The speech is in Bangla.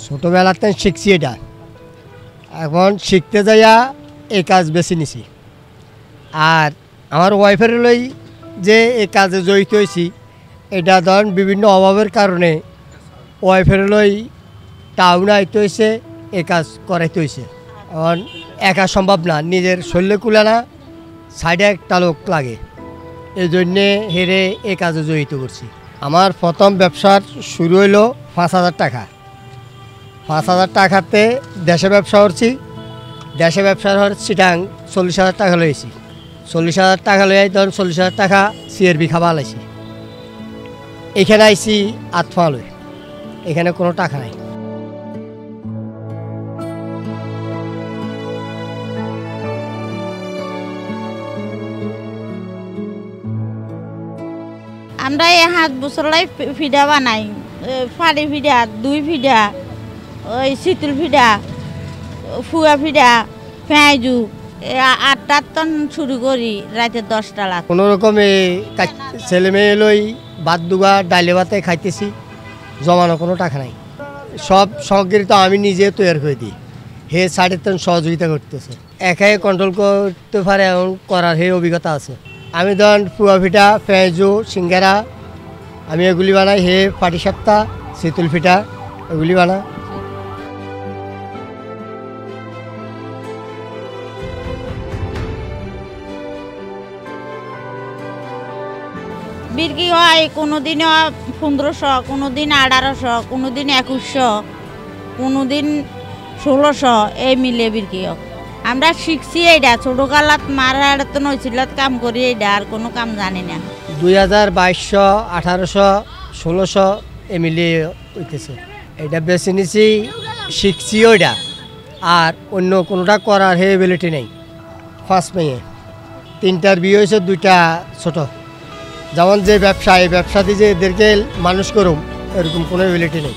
ছোটোবেলাতে শিখছি এটা, এখন শিখতে যাইয়া এই কাজ বেছে নিছি। আর আমার ওয়াইফের লই যে এই কাজে জড়িত হয়েছি, এটা ধরেন বিভিন্ন অভাবের কারণে ওয়াইফের লই টাউনে আইতে হয়েছে, এই কাজ করাইতে হয়েছে। এখন একা সম্ভব না, নিজের শরীরে কুলে না, সাইডে একটা লোক লাগে, এই জন্যে হেরে এই কাজে জড়িত করছি। আমার প্রথম ব্যবসার শুরু হইলো 5,000 টাকা। 5,000 টাকাতে দেশে ব্যবসা করছি। দেশে ব্যবসা হওয়ার চিটাং 40,000 টাকা লইছি। 40,000 টাকা লই ধরুন 40,000 টাকা CRB খাওয়া লাইছি। এখানে আইছি আতফা লই, এখানে কোনো টাকা নাই। আমরা এই 7 বছর লাই ফিডা বানাই, ফাড়ি ফিডা, 2 ফিডা, ওই শীতল ফিডা, ফুয়া ফিডা, পেঁয়াজু 8টা টন শুরু করি রাতে 10টা লাখ। কোনো রকমে ছেলে মেয়ে লই বাদ দুগা ডাইলে ভাতে খাইতেছি, জমানো কোনো টাকা নাই। সব সামগ্রী তো আমি নিজে তৈরি করে দিই, হে সাইডের তেন সহযোগিতা করতেছে। একাই কন্ট্রোল করতে পারে, এমন করার হে অভিজ্ঞতা আছে। আমি ধরেন পুয়া পিঠা, পেঁয়াজু, সিঙ্গারা আমি এগুলি বানাই, হে পাটি সাপ্তা, শীতল পিঠা এগুলি বানাই। বিক্রি হয় কোনোদিন 1500, কোনোদিন 1800, কোনোদিন 2100, কোনোদিন 1600, এই মিলে বিক্রি হয়। আমরা শিখছি এইটা, ছোটোকালাত মারার তো নৈছিলাত কাম করি, এইটা আর কোনো কাম জানি না। 2200, 1800, 1600 এই মিলিয়ে হইতেছে। এটা বেছে নিছি, শিখছি ওইটা, আর অন্য কোনোটা করার হে এবিলিটি নেই। 5 মেয়ে 3টার বিয়ে হয়েছে, 2টা ছোটো। যেমন যে ব্যবসা, এই ব্যবসা দিয়ে যে এদেরকে মানুষ করুম, এরকম কোনো এবিলিটি নেই।